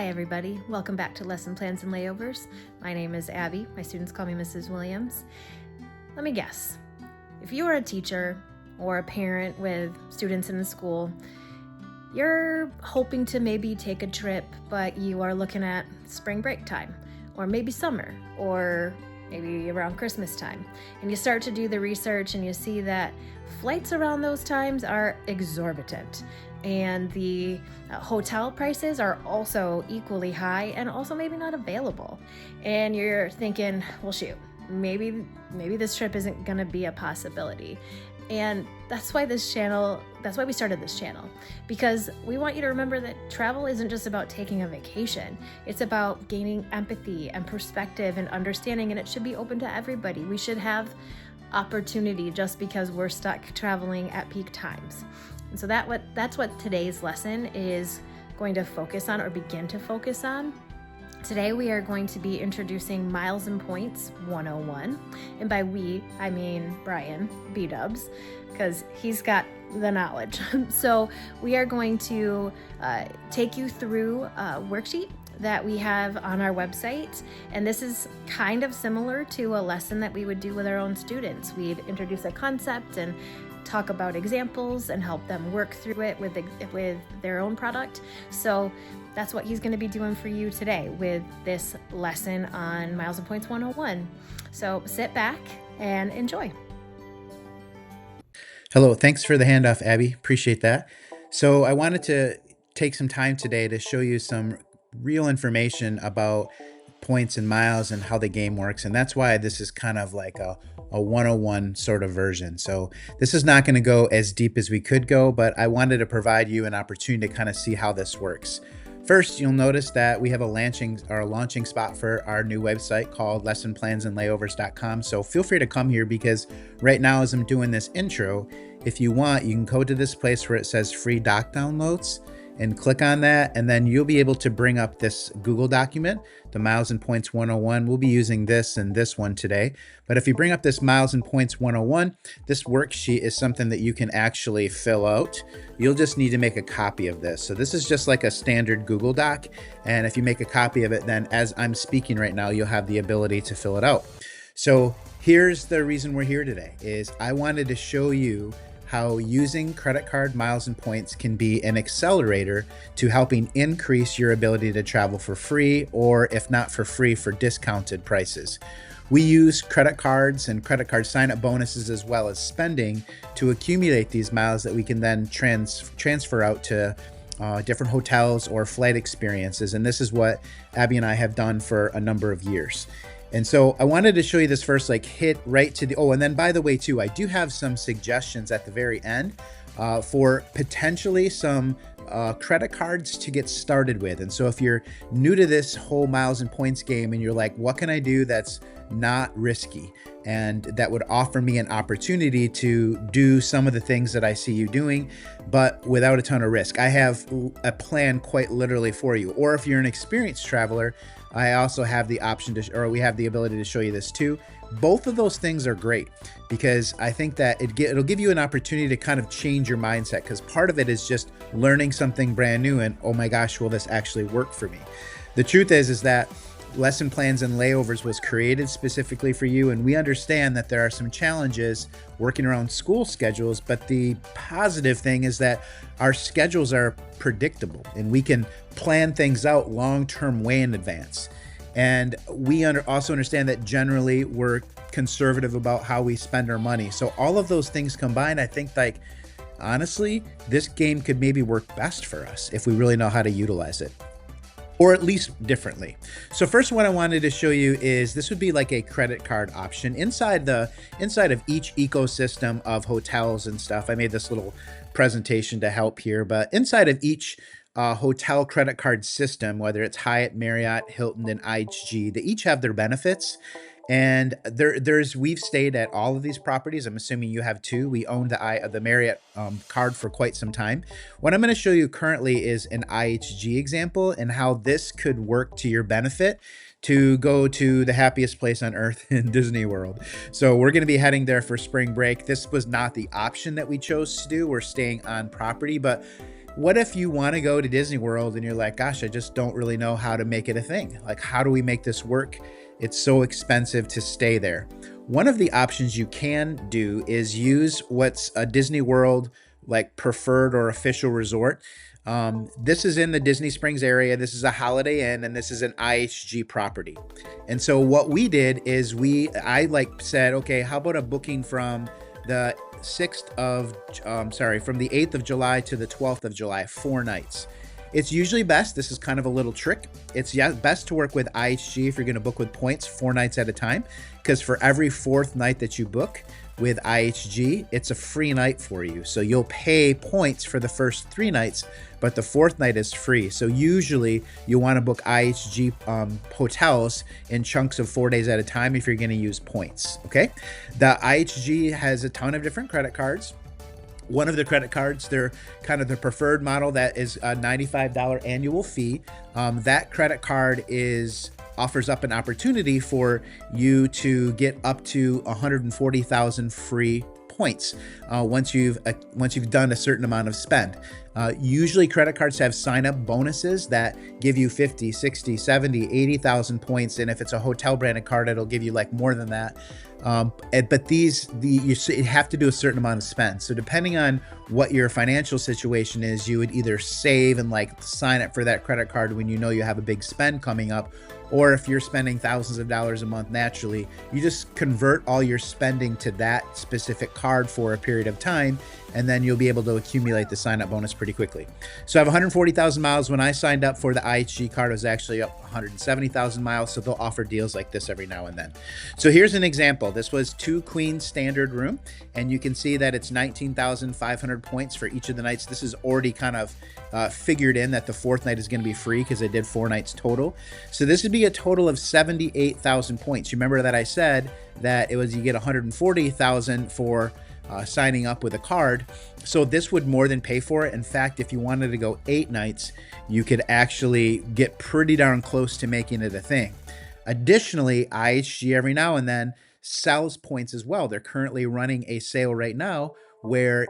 Hi everybody, welcome back to Lesson Plans and Layovers. My name is Abby, my students call me Mrs. Williams. Let me guess, if you are a teacher or a parent with students in the school, you're hoping to maybe take a trip, but you are looking at spring break time, or maybe summer, or maybe around Christmas time. And you start to do the research and you see that flights around those times are exorbitant. And the hotel prices are also equally high and also maybe not available. And you're thinking, well, shoot, maybe this trip isn't gonna be a possibility. And that's why we started this channel, because we want you to remember that travel isn't just about taking a vacation. It's about gaining empathy and perspective and understanding, and it should be open to everybody. We should have opportunity just because we're stuck traveling at peak times. And so that's what today's lesson is going to focus on, or begin to focus on. Today we are going to be introducing Miles and Points 101. And by we, I mean Brian B-Dubs, because he's got the knowledge. So we are going to take you through a worksheet that we have on our website. And this is kind of similar to a lesson that we would do with our own students. We'd introduce a concept and talk about examples and help them work through it with their own product. So that's what he's going to be doing for you today with this lesson on Miles and Points 101. So sit back and enjoy. Hello, thanks for the handoff, Abby. Appreciate that. So I wanted to take some time today to show you some real information about points and miles and how the game works. And that's why this is kind of like a 101 sort of version. So this is not going to go as deep as we could go, but I wanted to provide you an opportunity to kind of see how this works. First, you'll notice that we have a launching spot for our new website called lessonplansandlayovers.com. So feel free to come here, because right now as I'm doing this intro, if you want, you can go to this place where it says free doc downloads and click on that, and then you'll be able to bring up this Google document, the Miles and Points 101. We'll be using this and this one today. But if you bring up this Miles and Points 101, this worksheet is something that you can actually fill out. You'll just need to make a copy of this. So this is just like a standard Google Doc. And if you make a copy of it, then as I'm speaking right now, you'll have the ability to fill it out. So here's the reason we're here today, is I wanted to show you how using credit card miles and points can be an accelerator to helping increase your ability to travel for free, or if not for free, for discounted prices. We use credit cards and credit card sign-up bonuses as well as spending to accumulate these miles that we can then transfer out to different hotels or flight experiences. And this is what Abby and I have done for a number of years. And so I wanted to show you this first, like hit right to the, and then by the way too, I do have some suggestions at the very end for potentially some credit cards to get started with. And so if you're new to this whole miles and points game and you're like, what can I do that's not risky and that would offer me an opportunity to do some of the things that I see you doing, but without a ton of risk, I have a plan quite literally for you. Or if you're an experienced traveler, I also have the option to, we have the ability to show you this too. Both of those things are great, because I think that it'll give you an opportunity to kind of change your mindset, because part of it is just learning something brand new and, oh my gosh, will this actually work for me? The truth is that Lesson Plans and Layovers was created specifically for you, and we understand that there are some challenges working around school schedules, but the positive thing is that our schedules are predictable and we can plan things out long-term way in advance. And we also understand that generally we're conservative about how we spend our money. So all of those things combined, I think, like, honestly, this game could maybe work best for us if we really know how to utilize it, or at least differently. So first, what I wanted to show you is this would be like a credit card option inside of each ecosystem of hotels and stuff. I made this little presentation to help here, but inside of each hotel credit card system, whether it's Hyatt, Marriott, Hilton, and IHG, they each have their benefits. And we've stayed at all of these properties. I'm assuming you have too. We own the Marriott card for quite some time. What I'm going to show you currently is an IHG example and how this could work to your benefit to go to the happiest place on earth in Disney World. So we're going to be heading there for spring break. This was not the option that we chose to do. We're staying on property, but what if you want to go to Disney World and you're like, gosh, I just don't really know how to make it a thing. Like, how do we make this work? It's so expensive to stay there. One of the options you can do is use what's a Disney World like preferred or official resort. This is in the Disney Springs area. This is a Holiday Inn, and this is an IHG property. And so what we did is I said, okay, how about a booking from the 8th of July to the 12th of July, 4 nights. It's usually best, this is kind of a little trick, it's best to work with IHG if you're going to book with points 4 nights at a time, because for every 4th night that you book with IHG, it's a free night for you. So you'll pay points for the first 3 nights, but the 4th night is free. So usually you want to book IHG hotels in chunks of 4 days at a time if you're going to use points, okay? The IHG has a ton of different credit cards. One of the credit cards, they're kind of the preferred model that is a $95 annual fee. That credit card offers up an opportunity for you to get up to 140,000 free points once you've done a certain amount of spend. Usually credit cards have sign-up bonuses that give you 50, 60, 70, 80,000 points. And if it's a hotel branded card, it'll give you like more than that. But you have to do a certain amount of spend. So depending on what your financial situation is, you would either save and like sign up for that credit card when you know you have a big spend coming up, or if you're spending thousands of dollars a month naturally, you just convert all your spending to that specific card for a period of time, and then you'll be able to accumulate the sign-up bonus pretty quickly. So I have 140,000 miles. When I signed up for the IHG card, it was actually up 170,000 miles. So they'll offer deals like this every now and then. So here's an example. This was 2 queen standard room, and you can see that it's 19,500 points for each of the nights. This is already kind of figured in that the 4th night is going to be free because I did 4 nights total. So this would be a total of 78,000 points. You remember that I said that you get 140,000 for signing up with a card. So this would more than pay for it. In fact, if you wanted to go 8 nights, you could actually get pretty darn close to making it a thing. Additionally, IHG every now and then sells points as well. They're currently running a sale right now where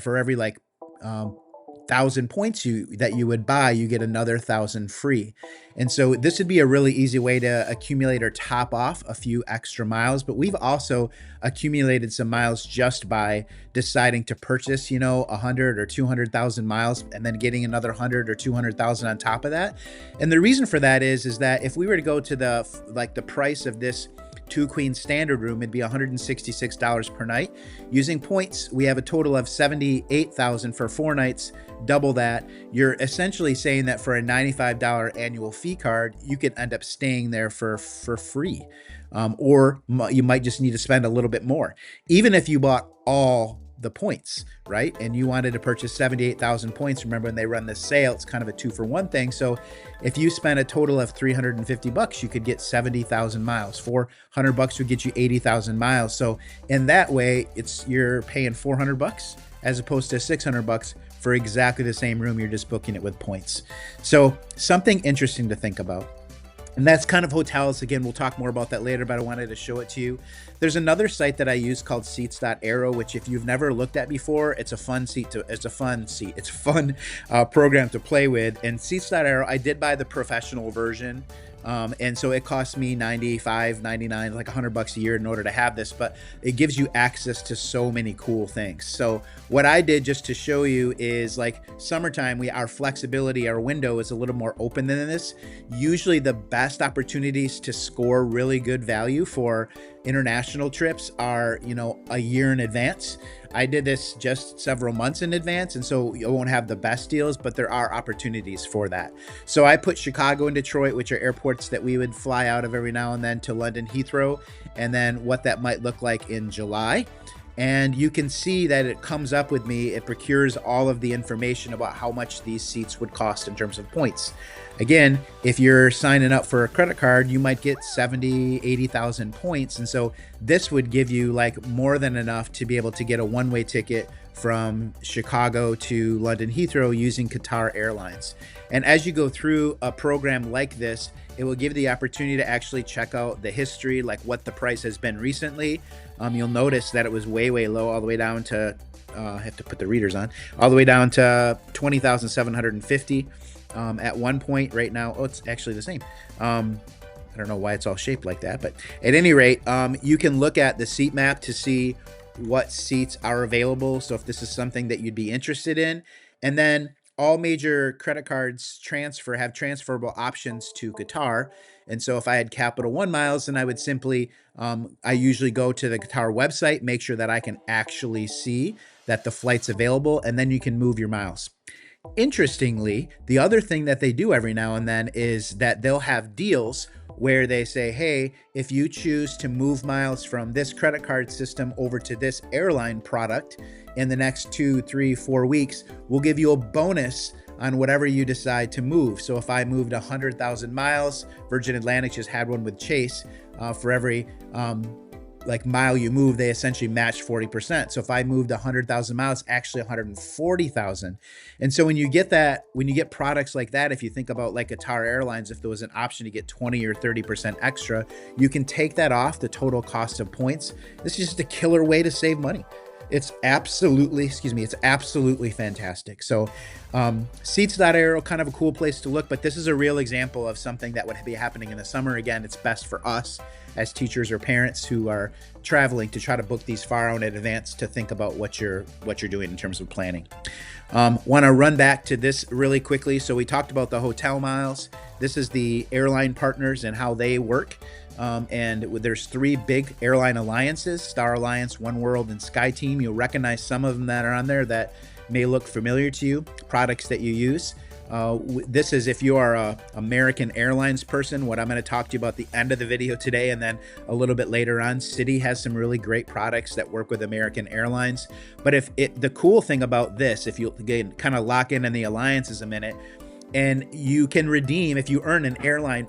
for every 1,000 points that you would buy, you get another 1,000 free. And so this would be a really easy way to accumulate or top off a few extra miles. But we've also accumulated some miles just by deciding to purchase, 100 or 200,000 miles and then getting another 100 or 200,000 on top of that. And the reason for that is that if we were to go to the price of this 2 queen standard room, it'd be $166 per night. Using points, we have a total of 78,000 for 4 nights. Double that. You're essentially saying that for a $95 annual fee card, you could end up staying there for free. Or you might just need to spend a little bit more. Even if you bought all the points, right? And you wanted to purchase 78,000 points. Remember when they run this sale, it's kind of a 2-for-1 thing. So if you spend a total of $350, you could get 70,000 miles. $400 would get you 80,000 miles. So in that way, you're paying $400 as opposed to $600 for exactly the same room. You're just booking it with points. So something interesting to think about. And that's kind of hotels. Again, we'll talk more about that later, but I wanted to show it to you. There's another site that I use called seats.aero, which if you've never looked at before, it's a fun program to play with. And seats.aero, I did buy the professional version. And so it cost me $95, $99, like $100 a year in order to have this, but it gives you access to so many cool things. So what I did just to show you is like summertime, our flexibility, our window is a little more open than this. Usually the best opportunities to score really good value for international trips are, a year in advance. I did this just several months in advance, and so you won't have the best deals, but there are opportunities for that. So I put Chicago and Detroit, which are airports that we would fly out of every now and then, to London Heathrow, and then what that might look like in July. And you can see that it comes up with me, it procures all of the information about how much these seats would cost in terms of points. Again, if you're signing up for a credit card, you might get 70, 80,000 points. And so this would give you more than enough to be able to get a one-way ticket from Chicago to London Heathrow using Qatar Airlines. And as you go through a program like this, it will give you the opportunity to actually check out the history, like what the price has been recently. You'll notice that it was way, way low, all the way down to I have to put the readers on, all the way down to 20,750 at one point. Right now, oh, it's actually the same. I don't know why it's all shaped like that, but at any rate, you can look at the seat map to see what seats are available. So if this is something that you'd be interested in, and then all major credit cards have transferable options to Qatar. And so if I had Capital One miles, then I would simply, I usually go to the Qatar website, make sure that I can actually see that the flight's available, and then you can move your miles. Interestingly, the other thing that they do every now and then is that they'll have deals where they say, hey, if you choose to move miles from this credit card system over to this airline product in the next 2, 3, 4 weeks, we'll give you a bonus on whatever you decide to move. So if I moved 100,000 miles, Virgin Atlantic just had one with Chase, for every mile you move, they essentially match 40%. So if I moved 100,000 miles, actually 140,000. And so when you get products like that, if you think about like Qatar Airlines, if there was an option to get 20 or 30% extra, you can take that off the total cost of points. This is just a killer way to save money. It's absolutely fantastic. So seats.aero, kind of a cool place to look, but this is a real example of something that would be happening in the summer. Again, it's best for us as teachers or parents who are traveling to try to book these far out in advance to think about what you're doing in terms of planning. Want to run back to this really quickly. So we talked about the hotel miles. This is the airline partners and how they work. And there's 3 big airline alliances: Star Alliance, One World, and SkyTeam. You'll recognize some of them that are on there that may look familiar to you, products that you use. This is if you are a American Airlines person, what I'm going to talk to you about at the end of the video today, and then a little bit later on. Citi has some really great products that work with American Airlines. But the cool thing about this, if you again kind of lock in the alliances a minute, and you can redeem, if you earn an airline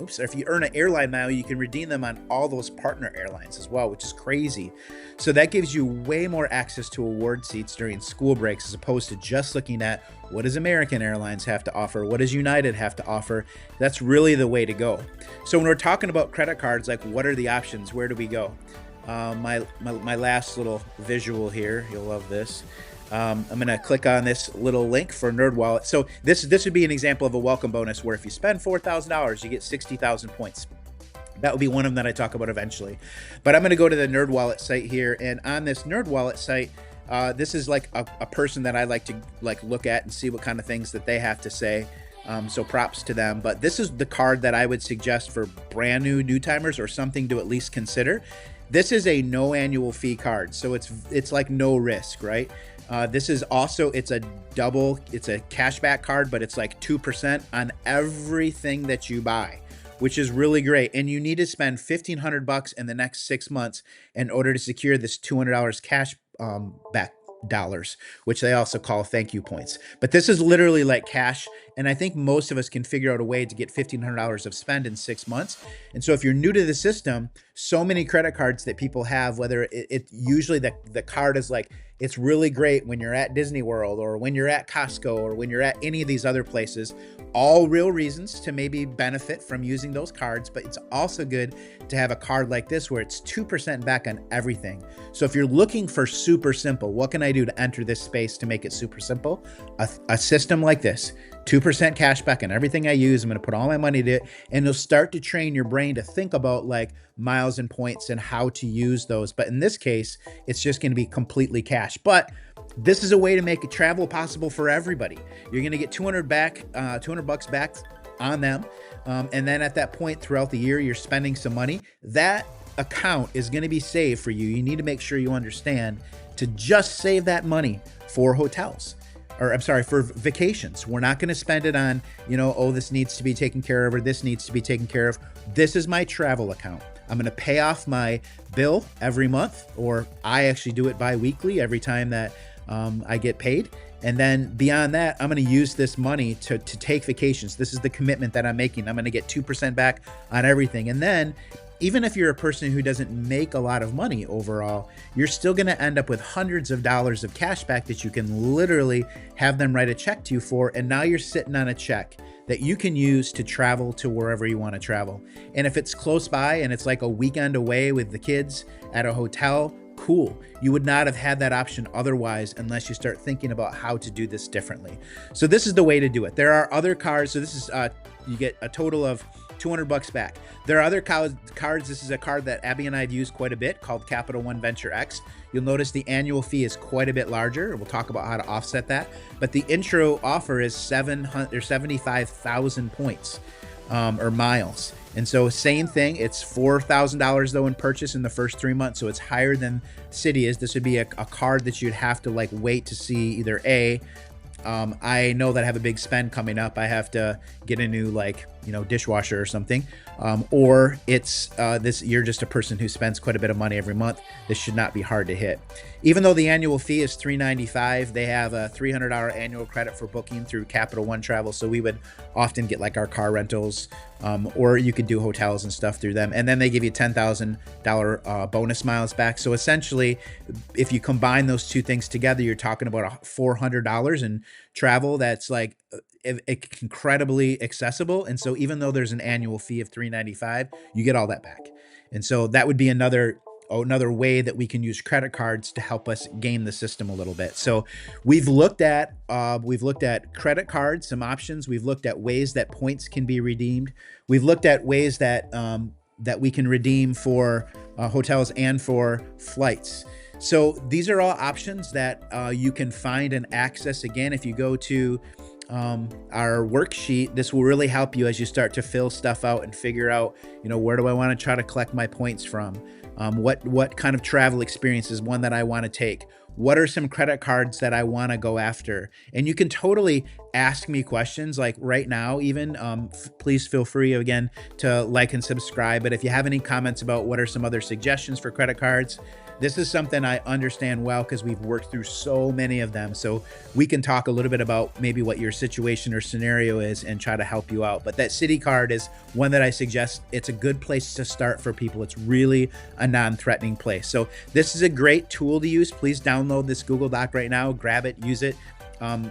mile, you can redeem them on all those partner airlines as well, which is crazy. So that gives you way more access to award seats during school breaks, as opposed to just looking at what does American Airlines have to offer, what does United have to offer. That's really the way to go. So when we're talking about credit cards, like what are the options? Where do we go? My last little visual here, you'll love this. I'm going to click on this little link for NerdWallet. So this would be an example of a welcome bonus where if you spend $4,000, you get 60,000 points. That will be one of them that I talk about eventually. But I'm going to go to the NerdWallet site here. And on this NerdWallet site, this is like a person that I like to look at and see what kind of things that they have to say. So props to them. But this is the card that I would suggest for brand new timers, or something to at least consider. This is a no annual fee card. So it's like no risk, right? This is also, it's a cashback card, but it's like 2% on everything that you buy, which is really great. And you need to spend $1,500 in the next 6 months in order to secure this $200 cash back dollars, which they also call thank you points. But this is literally like cash. And I think most of us can figure out a way to get $1,500 of spend in 6 months. And so if you're new to the system, so many credit cards that people have, whether it usually the card is like, it's really great when you're at Disney World or when you're at Costco or when you're at any of these other places, all real reasons to maybe benefit from using those cards. But it's also good to have a card like this where it's 2% back on everything. So if you're looking for super simple, what can I do to enter this space to make it super simple? A system like this, 2% cash back on everything I use. I'm going to put all my money to it, and you'll start to train your brain to think about like miles and points and how to use those. But in this case, it's just going to be completely cash. But this is a way to make travel possible for everybody. You're going to get $200 back on them. And then at that point throughout the year, you're spending some money. That account is going to be saved for you. You need to make sure you understand to just save that money for hotels. Or I'm sorry, for vacations. We're not going to spend it on, oh, this needs to be taken care of, or this needs to be taken care of. This is my travel account. I'm going to pay off my bill every month, or I actually do it bi-weekly every time that I get paid. And then beyond that, I'm going to use this money to take vacations. This is the commitment that I'm making. I'm going to get 2% back on everything. And then even if you're a person who doesn't make a lot of money overall, you're still going to end up with hundreds of dollars of cash back that you can literally have them write a check to you for. And now you're sitting on a check that you can use to travel to wherever you want to travel. And if it's close by and it's like a weekend away with the kids at a hotel, Cool. You would not have had that option otherwise unless you start thinking about how to do this differently. So this is the way to do it. There are other cards. So this is, you get a total of $200 back. There are other cards. This is a card that Abby and I have used quite a bit called Capital One Venture X. You'll notice the annual fee is quite a bit larger. We'll talk about how to offset that. But the intro offer is 75,000 points or miles. And so same thing, it's $4,000 though in purchase in the first 3 months. So it's higher than Citi is. This would be a card that you'd have to like wait to see either I know that I have a big spend coming up. I have to get a new dishwasher or something. Or it's you're just a person who spends quite a bit of money every month. This should not be hard to hit. Even though the annual fee is $395, they have a $300 annual credit for booking through Capital One Travel. So we would often get like our car rentals, or you could do hotels and stuff through them. And then they give you $10,000 bonus miles back. So essentially, if you combine those two things together, you're talking about $400 in travel. That's like incredibly accessible. And so even though there's an annual fee of $395, you get all that back. And so that would be another way that we can use credit cards to help us game the system a little bit. So we've looked at credit cards, some options. We've looked at ways that points can be redeemed. We've looked at ways that we can redeem for hotels and for flights. So these are all options that you can find and access. Again, if you go to our worksheet, this will really help you as you start to fill stuff out and figure out, where do I want to try to collect my points from? What kind of travel experience is one that I want to take? What are some credit cards that I want to go after? And you can totally ask me questions like right now, even. Please feel free again to like and subscribe. But if you have any comments about what are some other suggestions for credit cards, this is something I understand well because we've worked through so many of them. So we can talk a little bit about maybe what your situation or scenario is and try to help you out. But that Citi card is one that I suggest. It's a good place to start for people. It's really a non-threatening place. So this is a great tool to use. Please download this Google Doc right now, grab it, use it.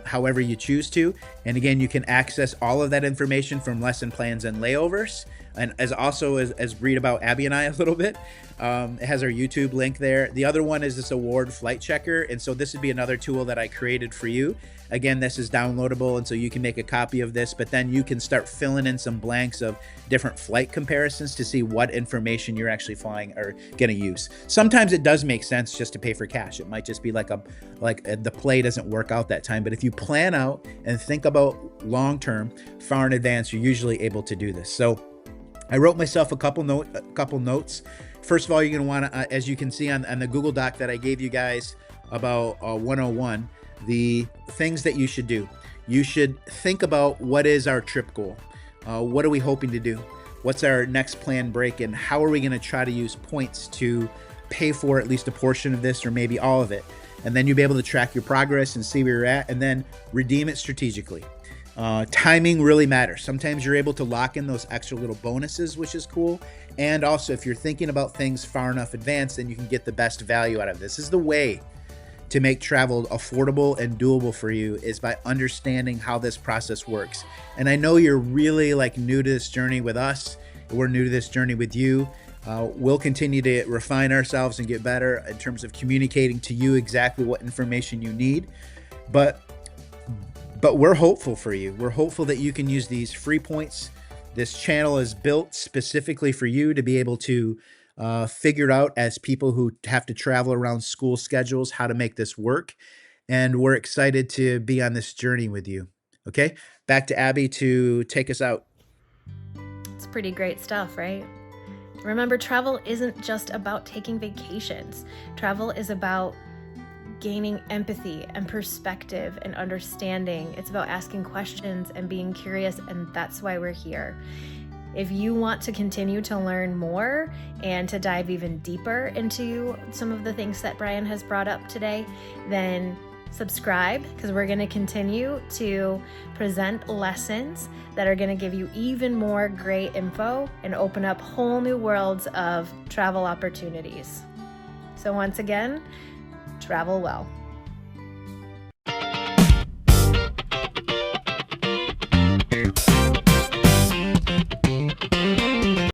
However you choose to. And again, you can access all of that information from lesson plans and layovers. And as read about Abby and I a little bit. It has our YouTube link there. The other one is this award flight checker. And so this would be another tool that I created for you. Again, this is downloadable. And so you can make a copy of this, but then you can start filling in some blanks of different flight comparisons to see what information you're actually flying or going to use. Sometimes it does make sense just to pay for cash. It might just be like the play doesn't work out that time. But if you plan out and think about long-term, far in advance, you're usually able to do this. So I wrote myself a couple notes. First of all, you're going to want to, as you can see on the Google Doc that I gave you guys about 101, the things that you should do. You should think about what is our trip goal? What are we hoping to do? What's our next planned break? And how are we going to try to use points to pay for at least a portion of this or maybe all of it? And then you'll be able to track your progress and see where you're at and then redeem it strategically. Timing really matters. Sometimes you're able to lock in those extra little bonuses, which is cool. And also, if you're thinking about things far enough advanced, then you can get the best value out of this. This is the way to make travel affordable and doable for you, is by understanding how this process works. And I know you're really new to this journey with us. We're new to this journey with you. We'll continue to refine ourselves and get better in terms of communicating to you exactly what information you need. But we're hopeful for you. We're hopeful that you can use these free points. This channel is built specifically for you to be able to figure out, as people who have to travel around school schedules, how to make this work. And we're excited to be on this journey with you. Okay, back to Abby to take us out. It's pretty great stuff, right? Remember, travel isn't just about taking vacations. Travel is about gaining empathy and perspective and understanding. It's about asking questions and being curious, and that's why we're here. If you want to continue to learn more and to dive even deeper into some of the things that Brian has brought up today, then subscribe, because we're going to continue to present lessons that are going to give you even more great info and open up whole new worlds of travel opportunities. So once again, travel well.